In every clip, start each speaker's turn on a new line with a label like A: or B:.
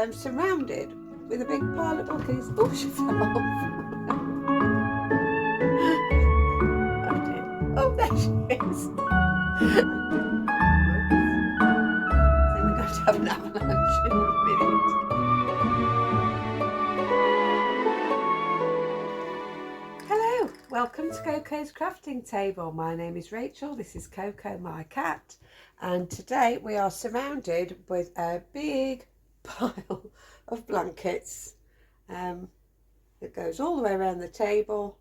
A: surrounded with a big pile of bookies. Oh, she fell off. Oh dear. Oh, there she is. I think we're going to have an avalanche in a minute. Hello, welcome to Coco's crafting table. My name is Rachel, this is Coco, my cat, and today we are surrounded with a big pile of blankets that goes all the way around the table,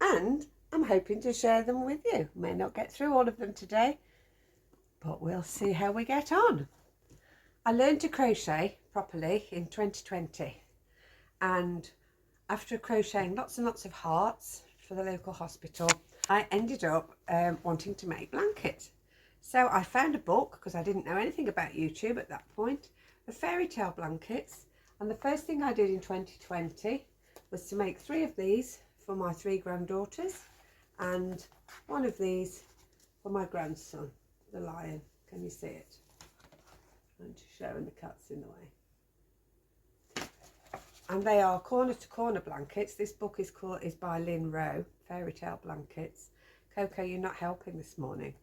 A: and I'm hoping to share them with you. May not get through all of them today, but we'll see how we get on. I learned to crochet properly in 2020, and after crocheting lots and lots of hearts for the local hospital, I ended up wanting to make blankets. So I found a book, because I didn't know anything about YouTube at that point, of fairy tale blankets. And the first thing I did in 2020 was to make 3 of these for my 3 granddaughters and 1 of these for my grandson, the lion. Can you see it? I'm just showing the cat's in the way. And they are corner to corner blankets. This book is by Lynn Rowe, Fairy Tale Blankets. Coco, you're not helping this morning.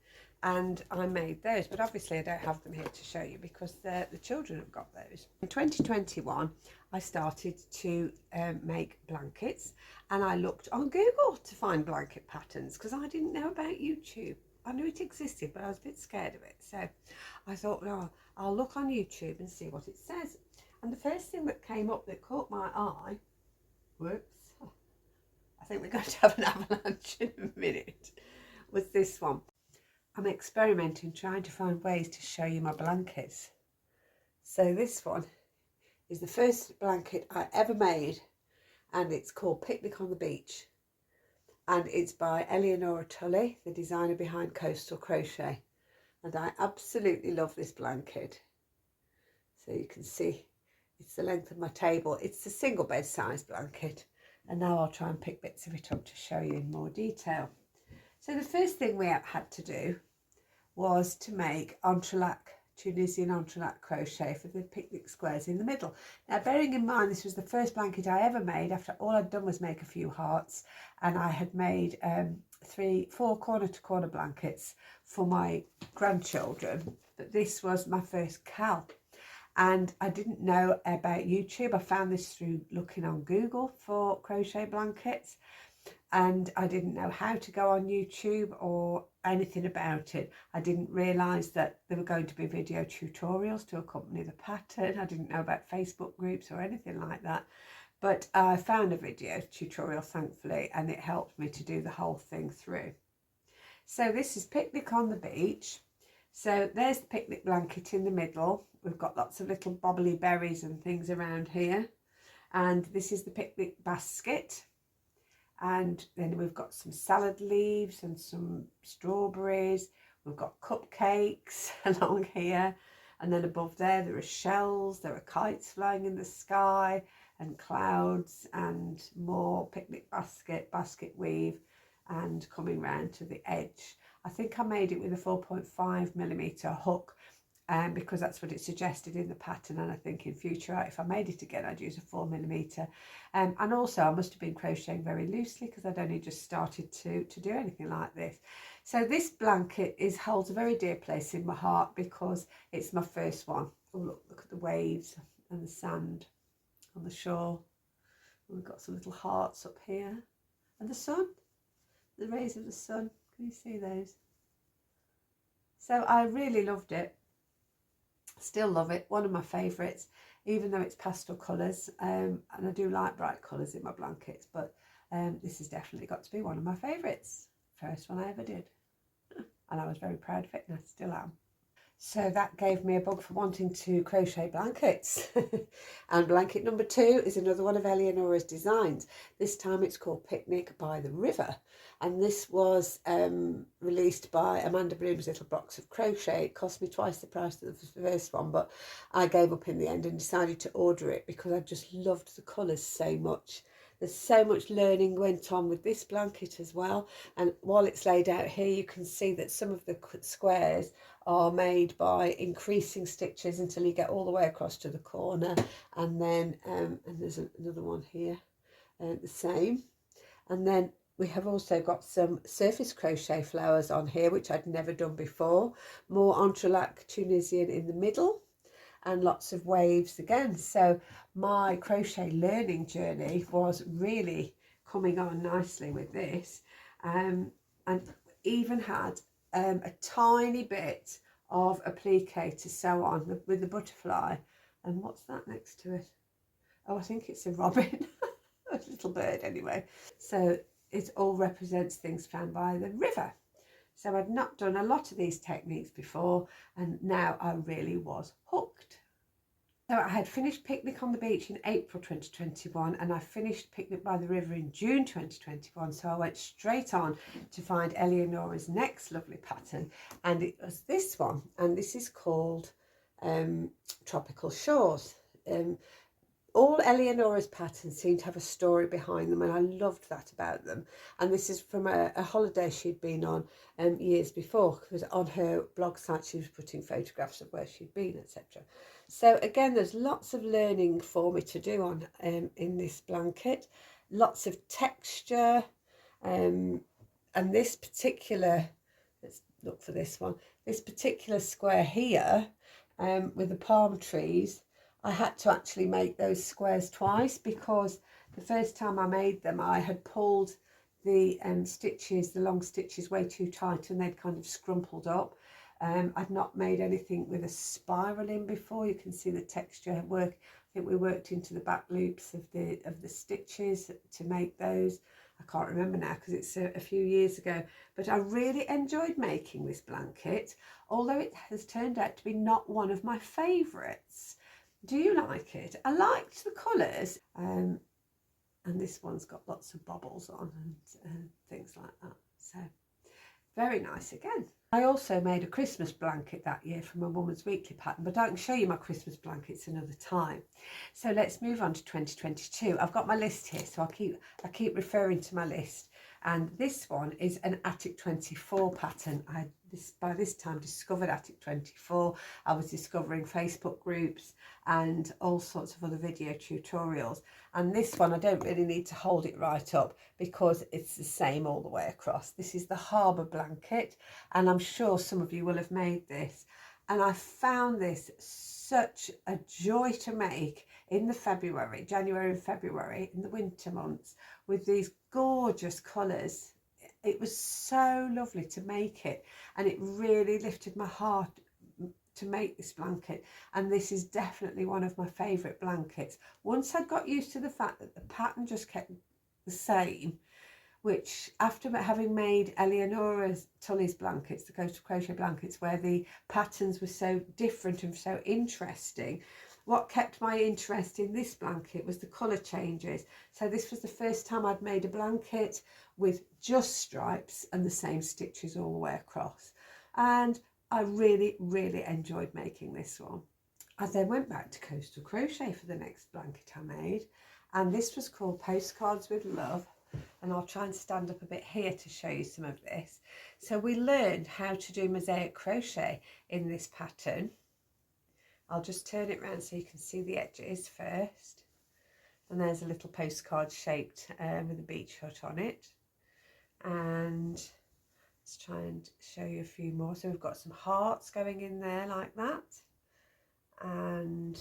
A: And I made those, but obviously I don't have them here to show you because the children have got those. In 2021, I started to make blankets, and I looked on Google to find blanket patterns because I didn't know about YouTube. I knew it existed, but I was a bit scared of it. So I thought, well, I'll look on YouTube and see what it says. And the first thing that came up that caught my eye, whoops, I think we're going to have an avalanche in a minute, was this one. I'm experimenting, trying to find ways to show you my blankets. So this one is the first blanket I ever made, and it's called Picnic on the Beach. And it's by Eleonora Tully, the designer behind Coastal Crochet. And I absolutely love this blanket. So you can see it's the length of my table. It's a single bed size blanket. And now I'll try and pick bits of it up to show you in more detail. So the first thing we had to do was to make entrelac, Tunisian entrelac crochet for the picnic squares in the middle. Now, bearing in mind this was the first blanket I ever made after all I'd done was make a few hearts, and I had made 4 corner to corner blankets for my grandchildren, but this was my first cal. And I didn't know about YouTube. I found this through looking on Google for crochet blankets, and I didn't know how to go on YouTube or anything about it. I didn't realise that there were going to be video tutorials to accompany the pattern. I didn't know about Facebook groups or anything like that. But I found a video tutorial, thankfully, and it helped me to do the whole thing through. So this is Picnic on the Beach. So there's the picnic blanket in the middle. We've got lots of little bobbly berries and things around here. And this is the picnic basket. And then we've got some salad leaves and some strawberries. We've got cupcakes along here. And then above there are shells, there are kites flying in the sky and clouds and more picnic basket weave and coming round to the edge. I think I made it with a 4.5mm hook because that's what it suggested in the pattern, and I think in future if I made it again I'd use a 4mm. And also I must have been crocheting very loosely because I'd only just started to do anything like this. So this blanket holds a very dear place in my heart because it's my first one. Oh, look at the waves and the sand on the shore. We've got some little hearts up here, and the sun, the rays of the sun. Can you see those? So I really loved it. Still love it. One of my favourites, even though it's pastel colours. And I do like bright colours in my blankets, but this has definitely got to be one of my favourites. First one I ever did. And I was very proud of it, and I still am. So that gave me a bug for wanting to crochet blankets. And blanket number 2 is another one of Eleonora's designs. This time it's called Picnic by the River. And this was released by Amanda Bloom's Little Box of Crochet. It cost me twice the price of the first one, but I gave up in the end and decided to order it because I just loved the colours so much. There's so much learning went on with this blanket as well. And while it's laid out here, you can see that some of the squares are made by increasing stitches until you get all the way across to the corner. And then, and there's another one here, the same. And then we have also got some surface crochet flowers on here, which I'd never done before. More entrelac Tunisian in the middle, and lots of waves again. So my crochet learning journey was really coming on nicely with this, and even had a tiny bit of applique to sew on with the butterfly. And what's that next to it? Oh, I think it's a robin. A little bird anyway. So it all represents things found by the river. So I'd not done a lot of these techniques before, and now I really was hooked. So I had finished Picnic on the Beach in April 2021, and I finished Picnic by the River in June 2021. So I went straight on to find Eleonora's next lovely pattern, and it was this one, and this is called Tropical Shores. All Eleonora's patterns seem to have a story behind them, and I loved that about them. And this is from a holiday she'd been on years before, because on her blog site she was putting photographs of where she'd been, etc. So again, there's lots of learning for me to do on in this blanket, lots of texture, and this particular, let's look for this one, this particular square here with the palm trees. I had to actually make those squares twice, because the first time I made them I had pulled the stitches, the long stitches, way too tight, and they'd kind of scrumpled up. I'd not made anything with a spiral in before. You can see the texture work. I think we worked into the back loops of the stitches to make those. I can't remember now because it's a few years ago, but I really enjoyed making this blanket, although it has turned out to be not one of my favourites. Do you like it? I liked the colours, and this one's got lots of bobbles on and things like that. So very nice again. I also made a Christmas blanket that year from a Woman's Weekly pattern, but I can show you my Christmas blankets another time. So let's move on to 2022. I've got my list here, so I keep referring to my list. And this one is an Attic 24 pattern. By this time discovered Attic 24. I was discovering Facebook groups and all sorts of other video tutorials. And this one, I don't really need to hold it right up because it's the same all the way across. This is the Harbour blanket, and I'm sure some of you will have made this. And I found this such a joy to make in the January and February, in the winter months, with these gorgeous colours. It was so lovely to make it, and it really lifted my heart to make this blanket. And this is definitely one of my favourite blankets. Once I got used to the fact that the pattern just kept the same, which after having made Eleonora's Tully's blankets, the Coastal Crochet blankets, where the patterns were so different and so interesting, what kept my interest in this blanket was the colour changes. So this was the first time I'd made a blanket with just stripes and the same stitches all the way across. And I really, really enjoyed making this one. I then went back to Coastal Crochet for the next blanket I made. And this was called Postcards with Love. And I'll try and stand up a bit here to show you some of this. So we learned how to do mosaic crochet in this pattern. I'll just turn it around so you can see the edges first. And there's a little postcard shaped with a beach hut on it. And let's try and show you a few more. So we've got some hearts going in there like that. And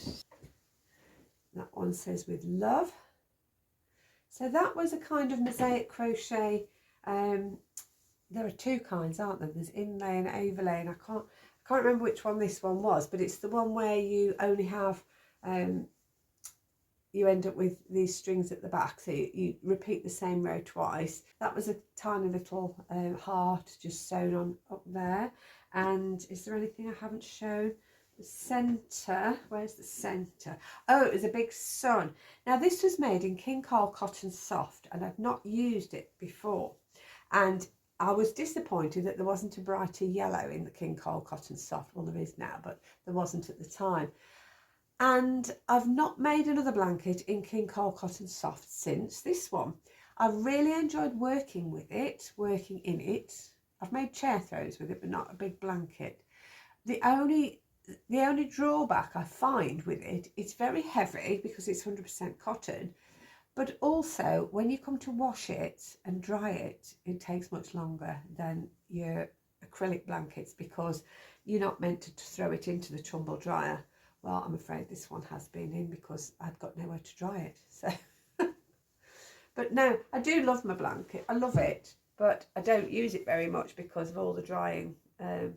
A: that one says with love. So that was a kind of mosaic crochet. There are two kinds, aren't there? There's inlay and overlay, and I can't remember which one this one was, but it's the one where you only have, you end up with these strings at the back, so you repeat the same row twice. That was a tiny little heart just sewn on up there. And is there anything I haven't shown? The centre, where's the centre? Oh, it was a big sun. Now this was made in King Cole Cotton Soft, and I've not used it before. And I was disappointed that there wasn't a brighter yellow in the King Cole Cotton Soft. Well, there is now, but there wasn't at the time. And I've not made another blanket in King Cole Cotton Soft since this one. I've really enjoyed working in it. I've made chair throws with it, but not a big blanket. The only drawback I find with it, it's very heavy because it's 100% cotton, but also when you come to wash it and dry it, it takes much longer than your acrylic blankets because you're not meant to throw it into the tumble dryer. Well, I'm afraid this one has been in because I've got nowhere to dry it. So, but no, I do love my blanket. I love it, but I don't use it very much because of all the drying. And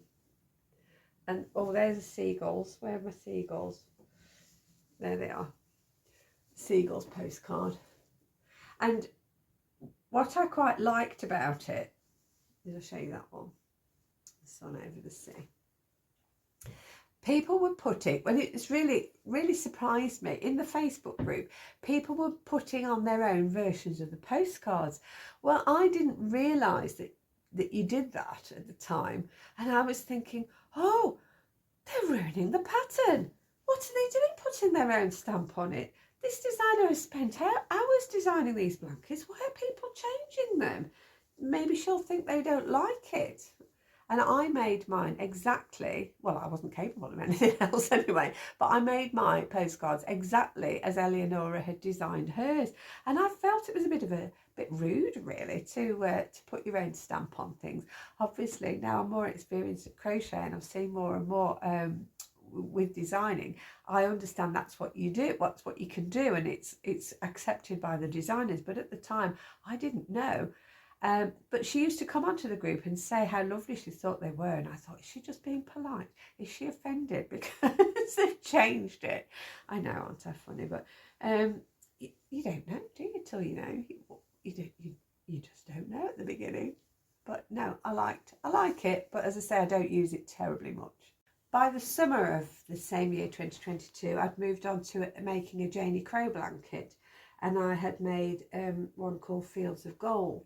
A: oh, there's the seagulls. Where are my seagulls? There they are. Seagulls postcard. And what I quite liked about it, I'll show you that one. The sun over the sea. People were putting, when it's really surprised me, in the Facebook group, people were putting on their own versions of the postcards. Well, I didn't realise that you did that at the time. And I was thinking, oh, they're ruining the pattern. What are they doing putting their own stamp on it? This designer has spent hours designing these blankets. Why are people changing them? Maybe she'll think they don't like it. And I made mine exactly, well, I wasn't capable of anything else anyway, but I made my postcards exactly as Eleonora had designed hers. And I felt it was a bit rude, really, to put your own stamp on things. Obviously, now I'm more experienced at crochet and I've seen more and more with designing. I understand that's what you do, that's what you can do, and it's accepted by the designers. But at the time, I didn't know. But she used to come onto the group and say how lovely she thought they were, and I thought, is she just being polite? Is she offended because they've changed it? I know, aren't I funny? But you don't know, do you? Till you know, you just don't know at the beginning. But no, I like it, but as I say, I don't use it terribly much. By the summer of the same year, 2022, I'd moved on to making a Janie Crow blanket, and I had made one called Fields of Gold.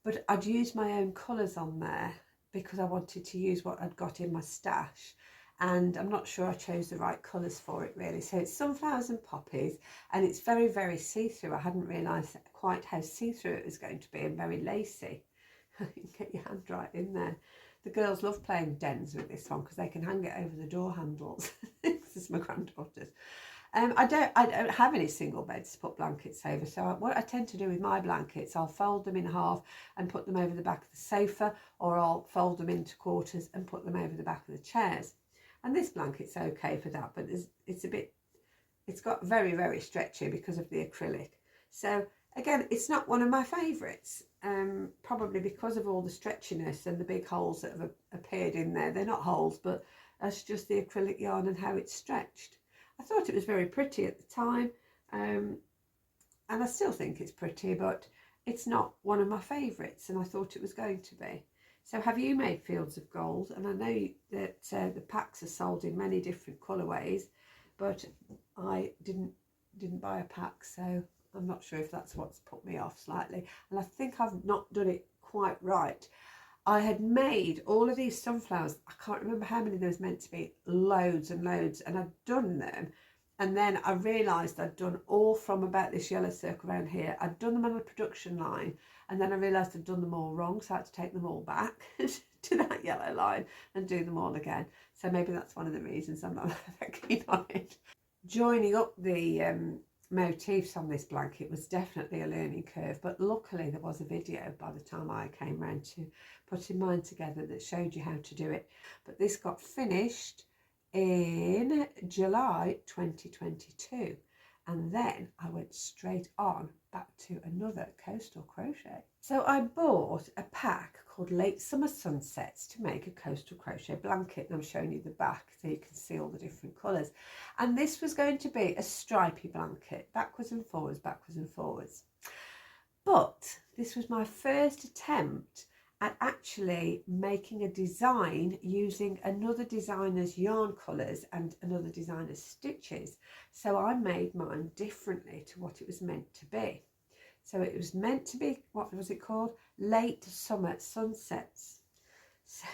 A: But I'd used my own colours on there because I wanted to use what I'd got in my stash. And I'm not sure I chose the right colours for it, really. So it's sunflowers and poppies, and it's very, very see-through. I hadn't realised quite how see-through it was going to be, and very lacy. You can get your hand right in there. The girls love playing dens with this one because they can hang it over the door handles. This is my granddaughter's. I don't have any single beds to put blankets over, so what I tend to do with my blankets, I'll fold them in half and put them over the back of the sofa, or I'll fold them into quarters and put them over the back of the chairs. And this blanket's okay for that, but it's got very, very stretchy because of the acrylic. So again, it's not one of my favourites, probably because of all the stretchiness and the big holes that have appeared in there. They're not holes, but that's just the acrylic yarn and how it's stretched. I thought it was very pretty at the time, and I still think it's pretty, but it's not one of my favourites, and I thought it was going to be. So have you made Fields of Gold? And I know that the packs are sold in many different colourways, but I didn't buy a pack, so I'm not sure if that's what's put me off slightly. And I think I've not done it quite right. I had made all of these sunflowers. I can't remember how many there was meant to be, loads and loads, and I'd done them. And then I realised I'd done all from about this yellow circle around here. I'd done them on a production line, and then I realised I'd done them all wrong, so I had to take them all back to that yellow line and do them all again. So maybe that's one of the reasons I'm not that keen on it. Joining up the motifs on this blanket was definitely a learning curve, but luckily there was a video by the time I came round to putting mine together that showed you how to do it. But this got finished in July 2022, and then I went straight on back to another coastal crochet. So I bought a pack called Late Summer Sunsets to make a coastal crochet blanket, and I'm showing you the back so you can see all the different colours. And this was going to be a stripy blanket, backwards and forwards, backwards and forwards. But this was my first attempt at actually making a design using another designer's yarn colours and another designer's stitches. So I made mine differently to what it was meant to be. So it was meant to be, what was it called? Late Summer Sunsets. So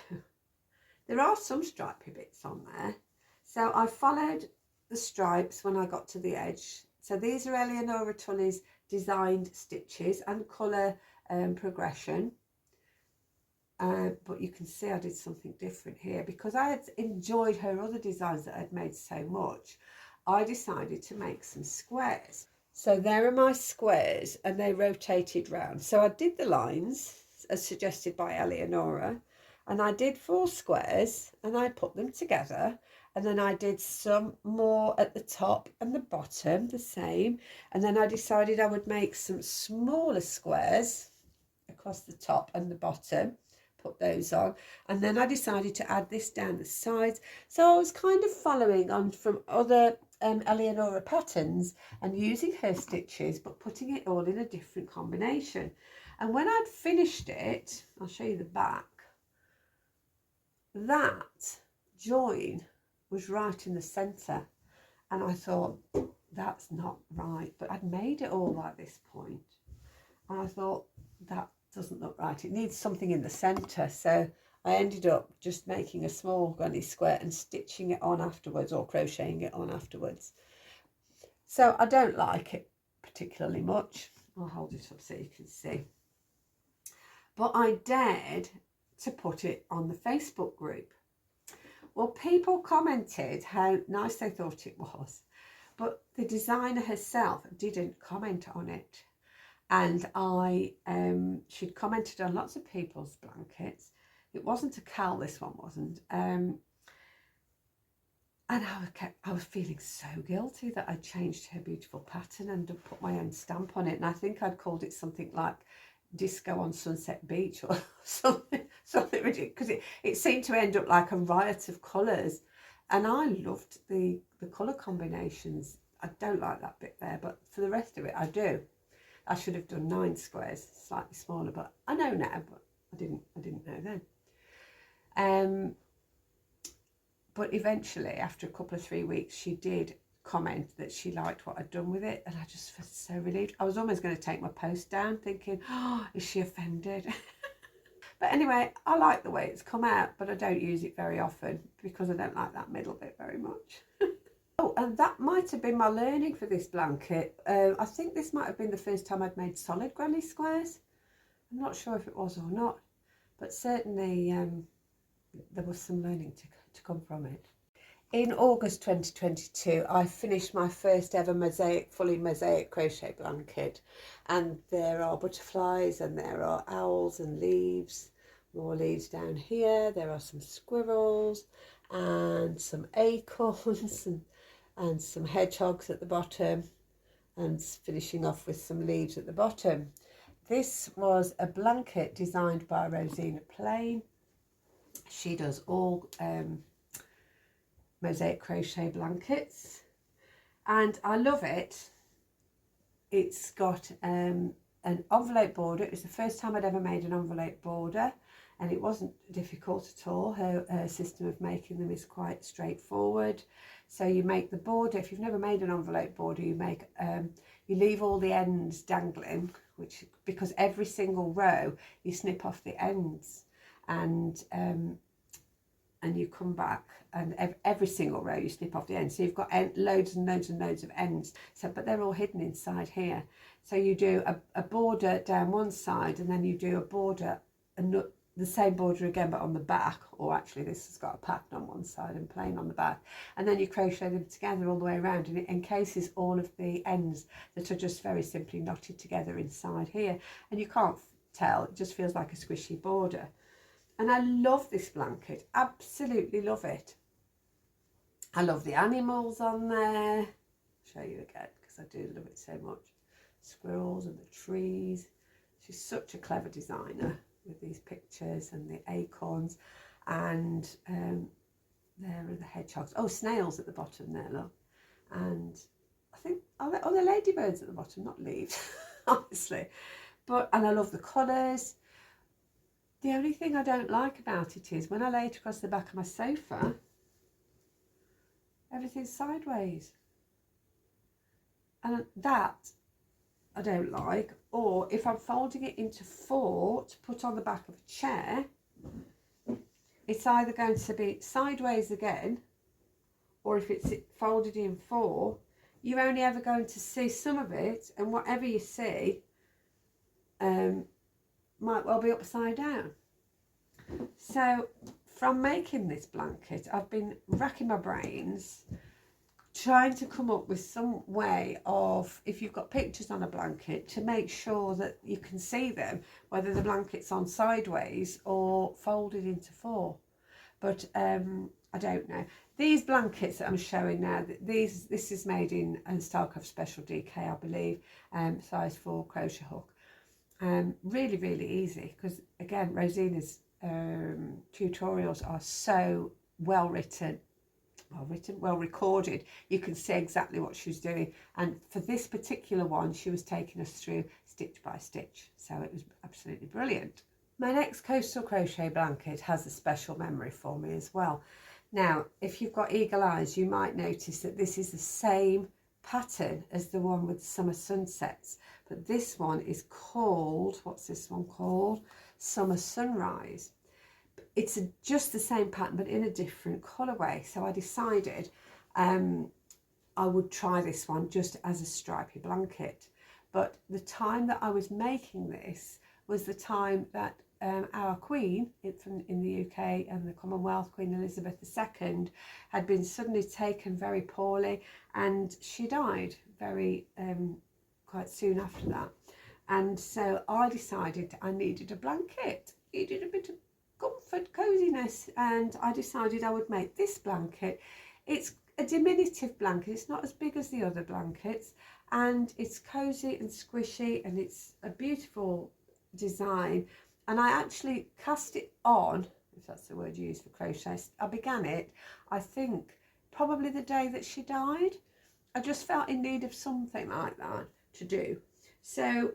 A: there are some stripy bits on there. So I followed the stripes when I got to the edge. So these are Eleonora Tully's designed stitches and colour progression. But you can see I did something different here because I had enjoyed her other designs that I'd made so much. I decided to make some squares. So there are my squares and they rotated round. So I did the lines as suggested by Eleonora, and I did 4 squares and I put them together, and then I did some more at the top and the bottom the same, and then I decided I would make some smaller squares across the top and the bottom, put those on, and then I decided to add this down the sides. So I was kind of following on from other Eleonora patterns and using her stitches but putting it all in a different combination. And when I'd finished it, I'll show you the back, that join was right in the centre, and I thought that's not right, but I'd made it all at this point and I thought that doesn't look right, it needs something in the centre. So I ended up just making a small gunny square and stitching it on afterwards, or crocheting it on afterwards. So I don't like it particularly much. I'll hold it up so you can see. But I dared to put it on the Facebook group. Well, people commented how nice they thought it was, but the designer herself didn't comment on it. And she'd commented on lots of people's blankets. It wasn't a Cal, this one wasn't. And I was feeling so guilty that I'd changed her beautiful pattern and put my own stamp on it. And I think I'd called it something like Disco on Sunset Beach or something ridiculous, because it seemed to end up like a riot of colours. And I loved the colour combinations. I don't like that bit there, but for the rest of it, I do. I should have done 9 squares, slightly smaller, but I know now, but I didn't know then. But eventually, after a couple of 3 weeks, she did comment that she liked what I'd done with it, and I just felt so relieved. I was almost going to take my post down, thinking, oh, is she offended? But anyway, I like the way it's come out, but I don't use it very often because I don't like that middle bit very much. Oh, and that might have been my learning for this blanket. I think this might have been the first time I'd made solid granny squares. I'm not sure if it was or not, but certainly there was some learning to come from it. In August 2022, I finished my first ever fully mosaic crochet blanket, and there are butterflies and there are owls and leaves, more leaves down here. There are some squirrels and some acorns and some hedgehogs at the bottom, and finishing off with some leaves at the bottom. This was a blanket designed by Rosina Plain. She does all mosaic crochet blankets, and I love it. It's got an envelope border. It was the first time I'd ever made an envelope border, and it wasn't difficult at all. Her system of making them is quite straightforward. So you make the border. If you've never made an envelope border, you make you leave all the ends dangling, because every single row you snip off the ends, and you come back, and every single row you snip off the ends. So you've got loads and loads and loads of ends. So, but they're all hidden inside here. So you do a border down one side, and then you do a border, and the same border again, but on the back. Or actually, this has got a pattern on one side and plain on the back. And then you crochet them together all the way around, and it encases all of the ends that are just very simply knotted together inside here. And you can't tell; it just feels like a squishy border. And I love this blanket, absolutely love it. I love the animals on there. I'll show you again because I do love it so much. Squirrels and the trees. She's such a clever designer with these pictures and the acorns. And there are the hedgehogs. Oh, snails at the bottom there, look. And I think, are there ladybirds at the bottom? Not leaves, obviously. And I love the colours. The only thing I don't like about it is when I lay it across the back of my sofa, everything's sideways. And that I don't like. Or if I'm folding it into 4 to put on the back of a chair, it's either going to be sideways again, or if it's folded in 4, you're only ever going to see some of it, and whatever you see might well be upside down. So from making this blanket, I've been racking my brains trying to come up with some way of, if you've got pictures on a blanket, to make sure that you can see them, whether the blanket's on sideways or folded into 4. But I don't know. These blankets that I'm showing now, this is made in Starcraft Special DK, I believe, size 4 crochet hook. Really, really easy, because again, Rosina's tutorials are so well recorded. You can see exactly what she's doing, and for this particular one she was taking us through stitch by stitch, so it was absolutely brilliant. My next coastal crochet blanket has a special memory for me as well. Now, if you've got eagle eyes, you might notice that this is the same pattern as the one with summer sunsets, but this one is called, what's this one called? Summer Sunrise. It's just the same pattern but in a different colourway, so I decided I would try this one just as a stripy blanket. But the time that I was making this was the time that our Queen in the UK and the Commonwealth, Queen Elizabeth II, had been suddenly taken very poorly, and she died very quite soon after that. And so I decided I needed a blanket, needed a bit of comfort, coziness, and I decided I would make this blanket. It's a diminutive blanket, it's not as big as the other blankets, and it's cozy and squishy, and it's a beautiful design. And I actually cast it on, if that's the word you use for crochet. I began it, I think, probably the day that she died. I just felt in need of something like that to do. So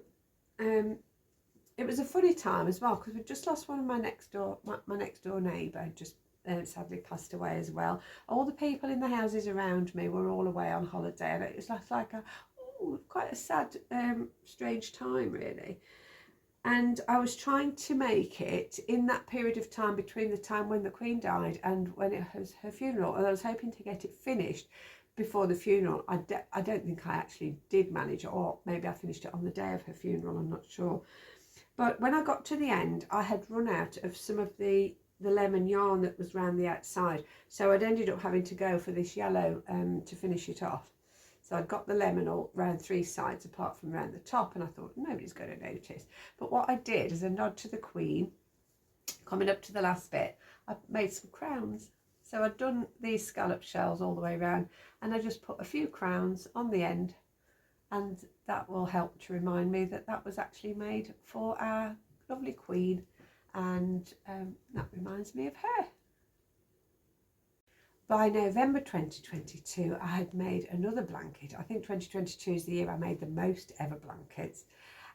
A: it was a funny time as well, because we just lost one of my next door neighbour, just sadly passed away as well. All the people in the houses around me were all away on holiday, and it was like quite a sad, strange time really. And I was trying to make it in that period of time between the time when the Queen died and when it was her funeral, and I was hoping to get it finished before the funeral. I don't think I actually did manage it, or maybe I finished it on the day of her funeral, I'm not sure. But when I got to the end, I had run out of some of the lemon yarn that was round the outside, so I'd ended up having to go for this yellow to finish it off. So I'd got the lemon all round 3 sides apart from round the top, and I thought nobody's going to notice. But what I did, as a nod to the Queen, coming up to the last bit, I made some crowns. So I'd done these scallop shells all the way around, and I just put a few crowns on the end, and that will help to remind me that that was actually made for our lovely Queen, and that reminds me of her. By November 2022, I had made another blanket. I think 2022 is the year I made the most ever blankets.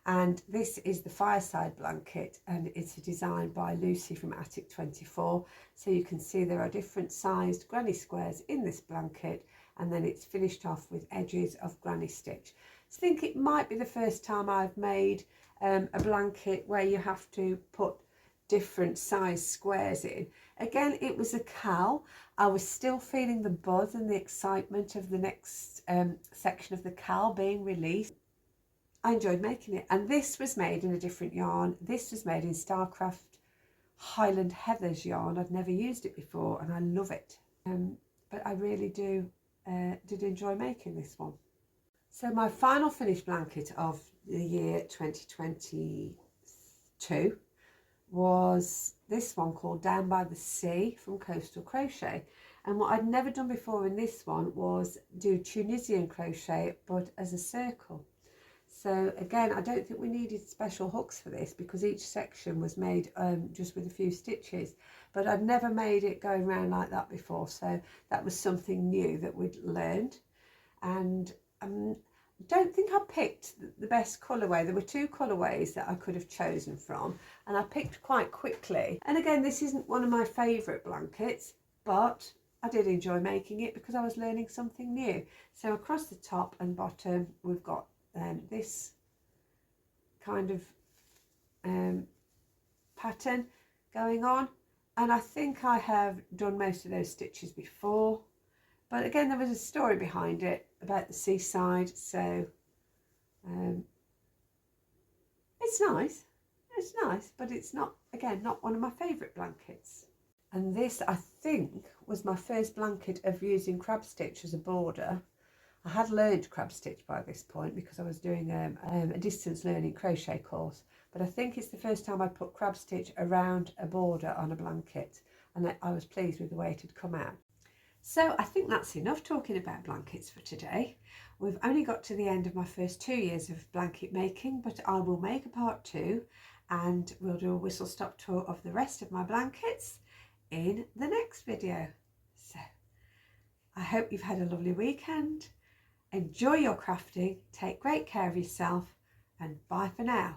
A: And this is the Fireside blanket, and it's a design by Lucy from Attic 24. So you can see there are different sized granny squares in this blanket, and then it's finished off with edges of granny stitch. So I think it might be the first time I've made a blanket where you have to put different size squares in. Again, it was a cowl. I was still feeling the buzz and the excitement of the next section of the cowl being released. I enjoyed making it, and this was made in a different yarn. This was made in Starcraft Highland Heathers yarn. I'd never used it before, and I love it. But I really did enjoy making this one. So my final finished blanket of the year 2022 was this one called Down by the Sea from Coastal Crochet. And what I'd never done before in this one was do Tunisian crochet, but as a circle. So again, I don't think we needed special hooks for this because each section was made just with a few stitches, but I'd never made it going around like that before, so that was something new that we'd learned. And don't think I picked the best colourway. There were 2 colourways that I could have chosen from, and I picked quite quickly. And again, this isn't one of my favourite blankets, but I did enjoy making it because I was learning something new. So across the top and bottom, we've got this kind of pattern going on, and I think I have done most of those stitches before, But again, there was a story behind it about the seaside, so it's nice. It's nice, but it's not, again, not one of my favourite blankets. And this, I think, was my first blanket of using crab stitch as a border. I had learned crab stitch by this point because I was doing a distance learning crochet course, but I think it's the first time I put crab stitch around a border on a blanket, and I was pleased with the way it had come out. So I think that's enough talking about blankets for today. We've only got to the end of my first 2 years of blanket making, but I will make a part 2 and we'll do a whistle stop tour of the rest of my blankets in the next video. So I hope you've had a lovely weekend. Enjoy your crafting, take great care of yourself, and bye for now.